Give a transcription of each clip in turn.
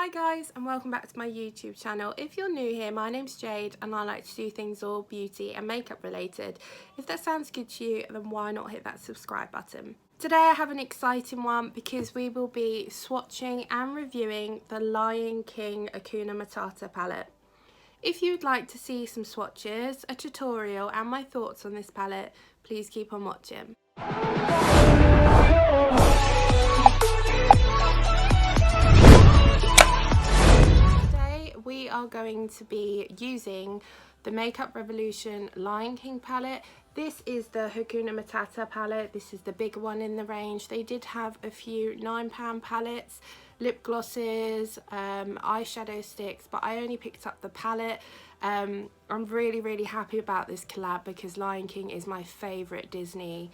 Hi guys, and welcome back to my YouTube channel. If you're new here, my name's Jade and I like to do things all beauty and makeup related. If that sounds good to you, then why not hit that subscribe button. Today I have an exciting one because we will be swatching and reviewing the Lion King Hakuna Matata palette. If you'd like to see some swatches, a tutorial and my thoughts on this palette, please keep on watching. We are going to be using the Makeup Revolution Lion King palette. This is the Hakuna Matata palette. This is the bigger one in the range. They did have a few £9 palettes, lip glosses, eyeshadow sticks, but I only picked up the palette. I'm really happy about this collab because Lion King is my favourite Disney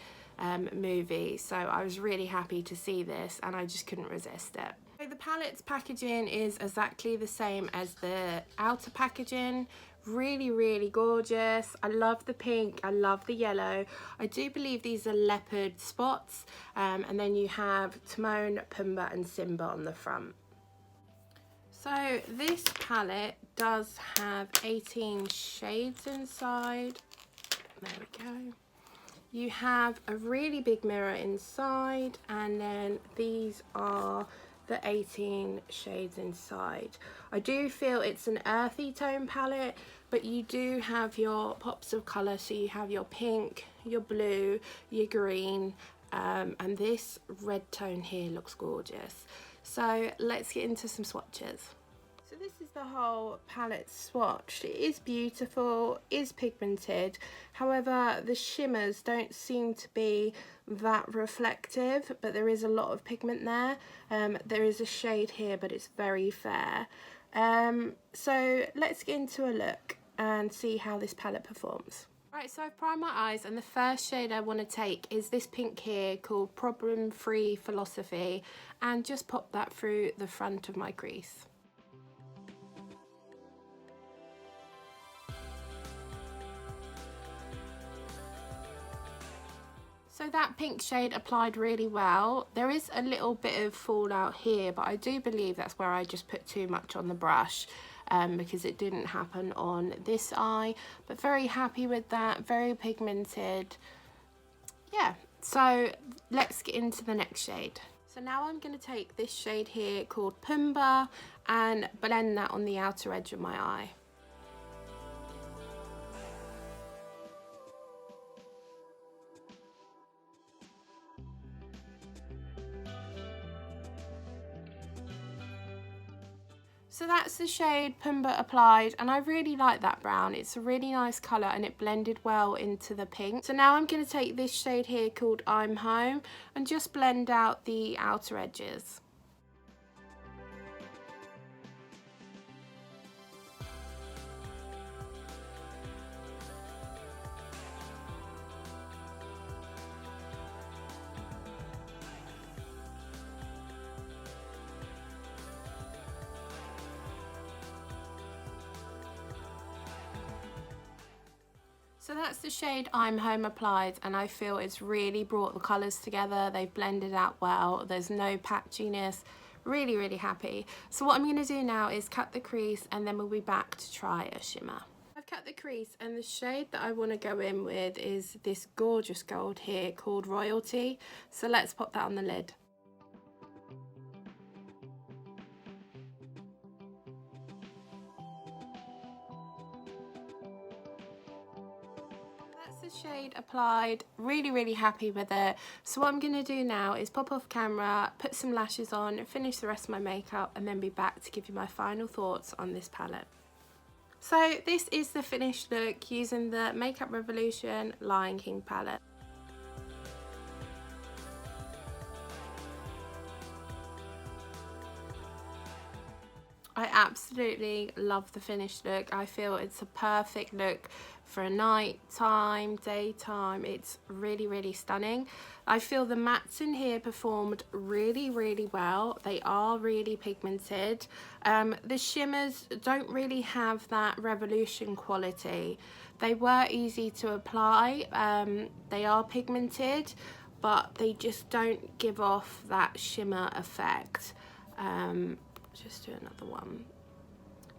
movie, so I was really happy to see this and I just couldn't resist it. The palette's packaging is exactly the same as the outer packaging. Really gorgeous. I love the pink, I love the yellow. I do believe these are leopard spots, and then you have Timon, Pumbaa and Simba on the front. So this palette does have 18 shades inside. There we go. You have a really big mirror inside, and then these are the 18 shades inside. I do feel it's an earthy tone palette, but you do have your pops of colour, so you have your pink, your blue, your green, and this red tone here looks gorgeous. So let's get into some swatches. So this is the whole palette swatched. It is beautiful, is pigmented, however the shimmers don't seem to be that reflective, but there is a lot of pigment there. There is a shade here, but it's very fair. So let's get into a look and see how this palette performs. Right, so I've primed my eyes and the first shade I want to take is this pink here called Problem Free Philosophy, and just pop that through the front of my crease. So that pink shade applied really well. There is a little bit of fallout here, but I do believe that's where I just put too much on the brush, because it didn't happen on this eye. But very happy with that, very pigmented. Yeah, so let's get into the next shade. So now I'm going to take this shade here called Pumbaa and blend that on the outer edge of my eye. So that's the shade Pumbaa applied, and I really like that brown. It's a really nice colour and it blended well into the pink. So now I'm going to take this shade here called I'm Home and just blend out the outer edges. So that's the shade I'm Home applied, and I feel it's really brought the colours together. They've blended out well. There's no patchiness. Really happy. So what I'm going to do now is cut the crease and then we'll be back to try a shimmer. I've cut the crease and the shade that I want to go in with is this gorgeous gold here called Royalty. So let's pop that on the lid. The shade applied, really happy with it. So what I'm going to do now is pop off camera, put some lashes on, finish the rest of my makeup and then be back to give you my final thoughts on this palette. So this is the finished look using the Makeup Revolution Lion King palette. I absolutely love the finished look. I feel it's a perfect look for a night time, daytime. It's really stunning. I feel the mattes in here performed really well. They are really pigmented. The shimmers don't really have that Revolution quality. They were easy to apply. They are pigmented, but they just don't give off that shimmer effect. just do another one.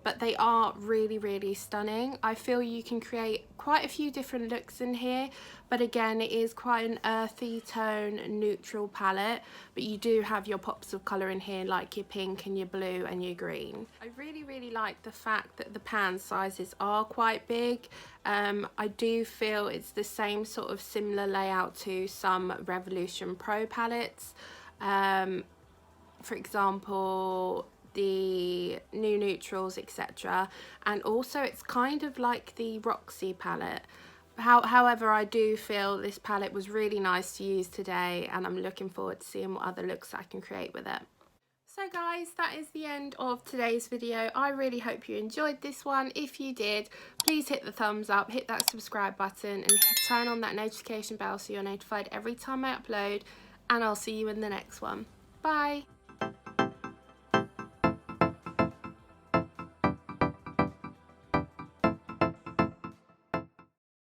But they are really, really stunning. I feel you can create quite a few different looks in here, but again, it is quite an earthy tone, neutral palette, but you do have your pops of colour in here, like your pink and your blue and your green. I really, really like the fact that the pan sizes are quite big. I do feel it's the same sort of similar layout to some Revolution Pro palettes. For example, the new neutrals, etc. And also it's kind of like the Roxy palette. However, I do feel this palette was really nice to use today, and I'm looking forward to seeing what other looks I can create with it. So guys, that is the end of today's video. I really hope you enjoyed this one. If you did, please hit the thumbs up, hit that subscribe button, and turn on that notification bell so you're notified every time I upload, and I'll see you in the next one. Bye!